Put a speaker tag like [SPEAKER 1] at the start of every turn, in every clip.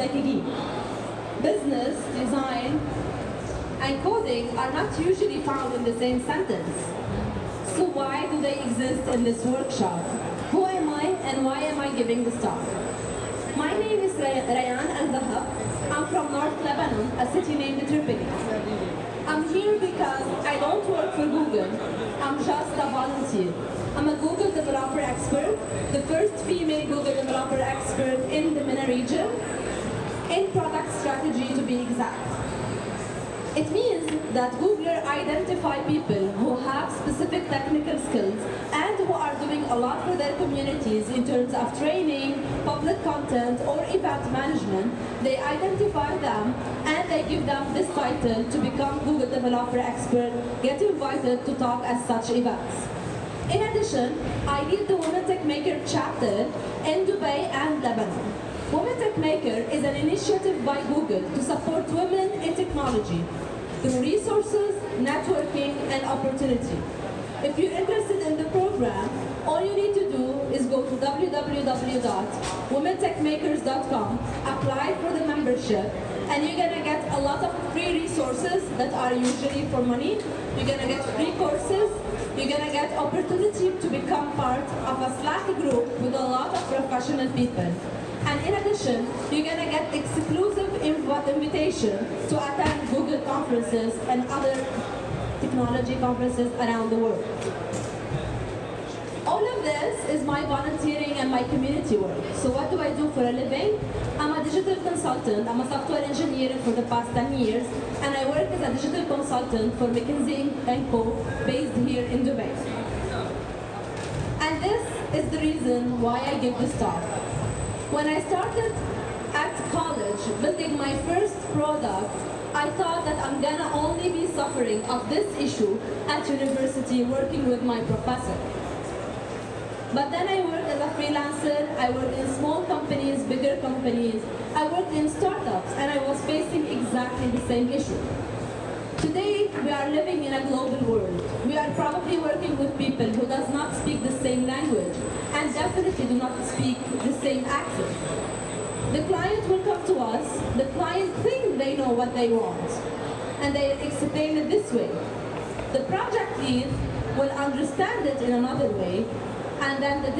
[SPEAKER 1] like a geek. Business, design, and coding are not usually found in the same sentence. So why do they exist in this workshop? Who am I and why am I giving this talk? My name is Rayan Al-Dhahab. I'm from North Lebanon, a city named Tripoli. I'm here because I don't work for Google. I'm just a volunteer. I'm a Google developer expert, the first female Google developer expert in the MENA region, in product strategy to be exact. It means that Googler identify people who have specific technical skills and who are doing a lot for their communities in terms of training, public content, or event management. They identify them and they give them this title to become Google Developer Expert, get invited to talk at such events. In addition, I lead the Women Tech Maker chapter in Dubai and Lebanon. Women Tech Maker is an initiative by Google to support women in technology through resources, networking, and opportunity. If you're interested in the program, all you need to do is go to www.womentechmakers.com, apply for the membership, and you're gonna get a lot of free resources that are usually for money. You're gonna get free courses. You're gonna get opportunity to become part of a Slack group with a lot of professional people. And in addition, you're gonna get exclusive invitation to attend Google conferences and other technology conferences around the world. All of this is my volunteering and my community work. So what do I do for a living? I'm a digital consultant. I'm a software engineer for the past 10 years, and I work as a digital consultant for McKinsey & Co. based here in Dubai. And this is the reason why I give this talk. When I started at college building my first product, I thought that I'm gonna only be suffering of this issue at university working with my professor. But then I worked as a freelancer, I worked in small companies, bigger companies, I worked in startups, and I was facing exactly the same issue. Today, we are living in a global world. We are probably working with people who does not speak the same language and definitely do not speak the same accent. The client will come to us, the client thinks they know what they want, and they explain it this way. The project lead will understand it in another way, and then the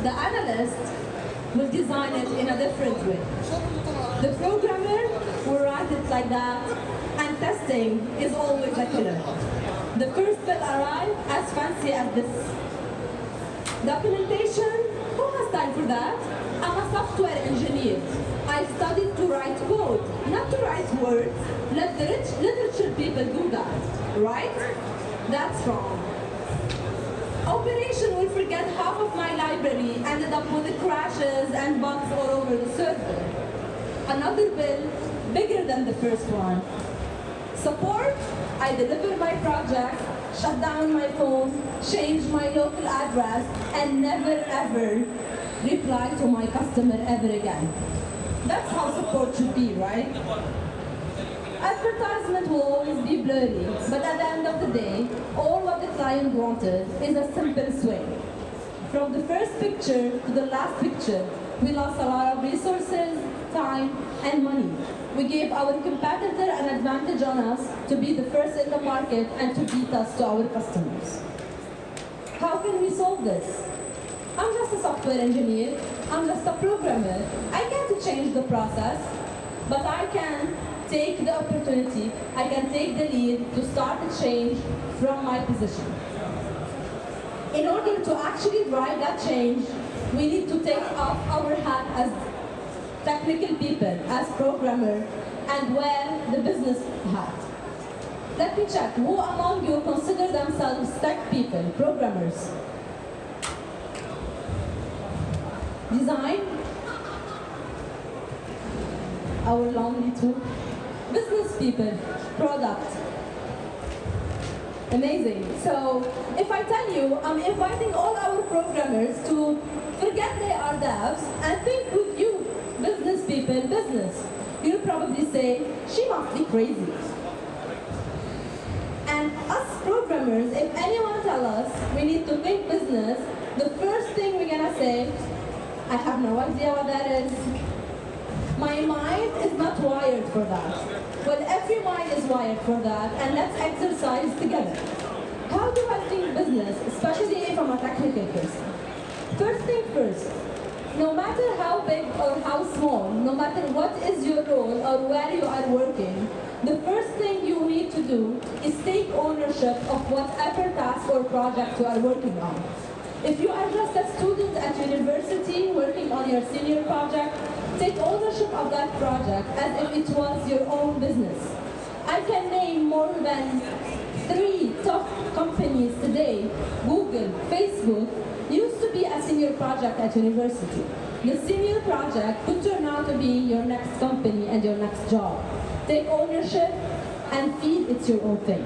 [SPEAKER 1] analyst will design it in a different way. The programmer will write it like that, and testing is always a killer. The first will arrive as fancy as this. Documentation, who has time for that? I'm a software engineer. I studied to write code, not to write words. Let the rich literature people do that, right? That's wrong. Operation will forget half of my library, ended up with the crashes and bugs all over the server. Another bill, bigger than the first one. Support, I deliver my project, shut down my phone, change my local address, and never ever reply to my customer ever again. That's how support should be, right? Advertisement will always be blurry, but at the end of the day, all what the client wanted is a simple swing. From the first picture to the last picture, we lost a lot of resources, time, and money. We gave our competitor an advantage on us to be the first in the market and to beat us to our customers. How can we solve this? I'm just a software engineer, I'm just a programmer. I can't change the process, but I can take the opportunity, I can take the lead to start a change from my position. In order to actually drive that change, we need to take off our hat as technical people, as programmers, and wear the business hat. Let me check, who among you consider themselves tech people, programmers? Design? Our lonely two. Business people, product. Amazing. So, if I tell you, I'm inviting all our programmers to forget they are devs and think with you, business people, business. You'll probably say, she must be crazy. And us programmers, if anyone tells us we need to think business, the first thing we're gonna say, I have no idea what that is. My mind wired for that? Well, every mind is wired for that, and let's exercise together. How do I think business, especially if I'm a technical person? First thing first, no matter how big or how small, no matter what is your role or where you are working, the first thing you need to do is take ownership of whatever task or project you are working on. If you are just a student at university working on your senior project, take ownership of that project as if it was your own business. I can name more than 3 top companies today. Google, Facebook, used to be a senior project at university. The senior project could turn out to be your next company and your next job. Take ownership and feel it's your own thing.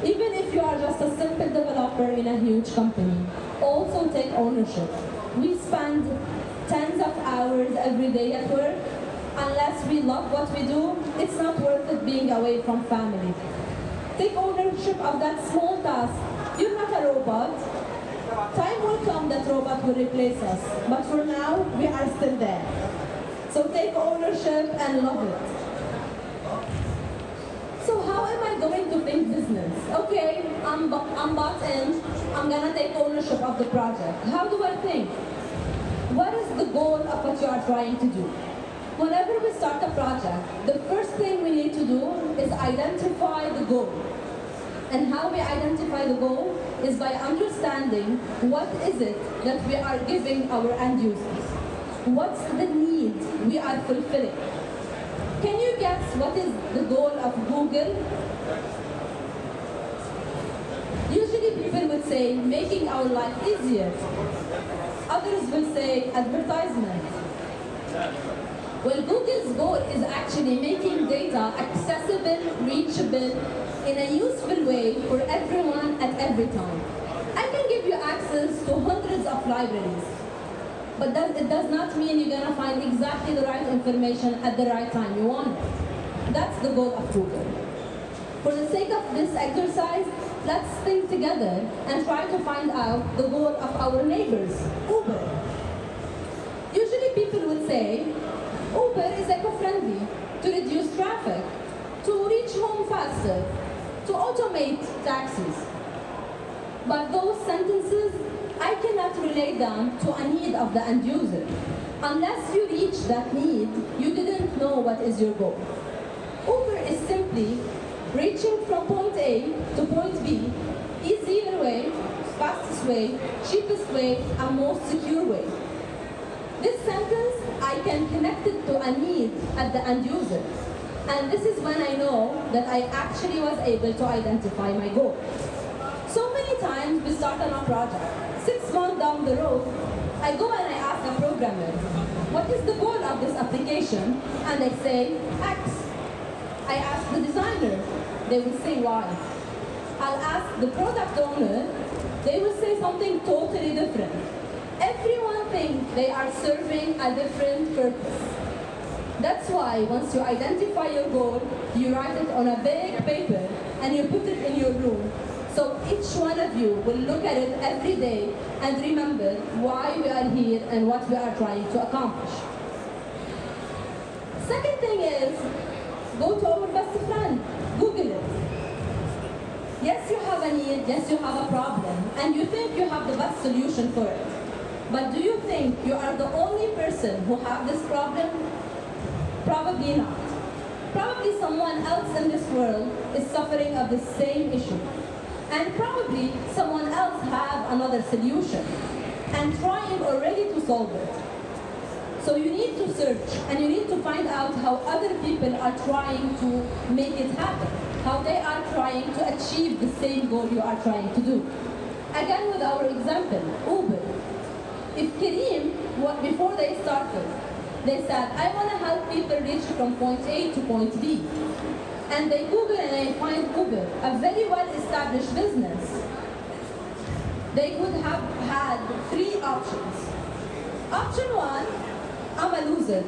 [SPEAKER 1] Even if you are just a simple developer in a huge company, also take ownership. We spend tens of hours every day at work. Unless we love what we do, it's not worth it being away from family. Take ownership of that small task. You're not a robot. Time will come that robot will replace us. But for now, we are still there. So take ownership and love it. So how am I going to think business? Okay, I'm bought in. I'm gonna take ownership of the project. How do I think? What is the goal of what you are trying to do? Whenever we start a project, the first thing we need to do is identify the goal. And how we identify the goal is by understanding what is it that we are giving our end users. What's the need we are fulfilling? Can you guess what is the goal of Google? Usually people would say making our life easier. Others will say advertisement. Well, Google's goal is actually making data accessible, reachable, in a useful way for everyone at every time. I can give you access to hundreds of libraries, but it does not mean you're gonna find exactly the right information at the right time you want it. That's the goal of Google. For the sake of this exercise, let's think together and try to find out the goal of our neighbors, Uber. Usually people would say, Uber is eco-friendly, to reduce traffic, to reach home faster, to automate taxis. But those sentences, I cannot relate them to a need of the end user. Unless you reach that need, you didn't know what is your goal. Uber is simply reaching from point A to point B, easier way, fastest way, cheapest way, and most secure way. This sentence, I can connect it to a need at the end user. And this is when I know that I actually was able to identify my goal. So many times we start on a project. 6 months down the road, I go and I ask a programmer, what is the goal of this application? And they say, X. I ask the designer, they will say Y. I'll ask the product owner, they will say something totally different. Everyone thinks they are serving a different purpose. That's why once you identify your goal, you write it on a big paper and you put it in your room. So each one of you will look at it every day and remember why we are here and what we are trying to accomplish. Second thing is, go to our best friend, Google it. Yes, you have a need, yes, you have a problem, and you think you have the best solution for it. But do you think you are the only person who have this problem? Probably not. Probably someone else in this world is suffering of the same issue. And probably someone else have another solution and trying already to solve it. So you need to search and you need to find out how other people are trying to make it happen, how they are trying to achieve the same goal you are trying to do. Again with our example, Uber. If Kareem, before they started, they said, I want to help people reach from point A to point B. And they Google and they find Uber, a very well-established business. They could have had 3 options. Option 1, I'm a loser.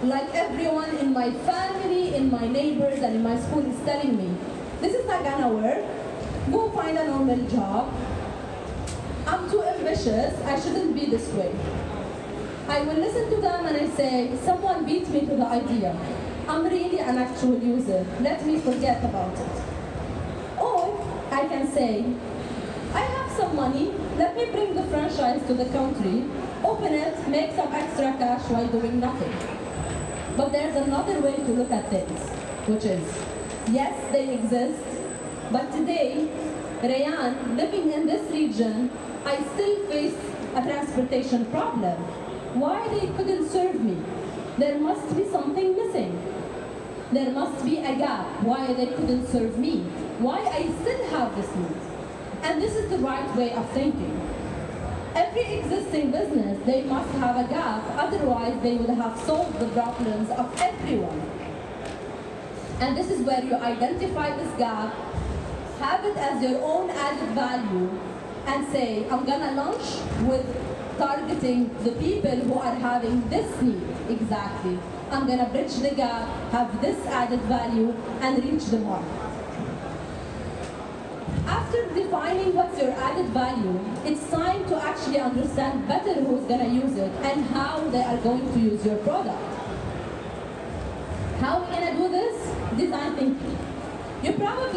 [SPEAKER 1] Like everyone in my family, in my neighbors, and in my school is telling me, this is not gonna work. Go find a normal job. I'm too ambitious, I shouldn't be this way. I will listen to them and I say, someone beat me to the idea. I'm really an actual user. Let me forget about it. Or I can say, I have some money. Let me bring the franchise to the country, open it, make some extra cash while doing nothing. But there's another way to look at things, which is, yes, they exist, but today, Rayan, living in this region, I still face a transportation problem. Why they couldn't serve me? There must be something missing. There must be a gap why they couldn't serve me, why I still have this need. And this is the right way of thinking. Every existing business, they must have a gap, otherwise they would have solved the problems of everyone. And this is where you identify this gap, have it as your own added value, and say, I'm gonna launch with targeting the people who are having this need exactly. I'm gonna bridge the gap, have this added value, and reach the market. After defining what's your added value, it's time to actually understand better who's gonna use it and how they are going to use your product. How are we gonna do this? Design thinking. You probably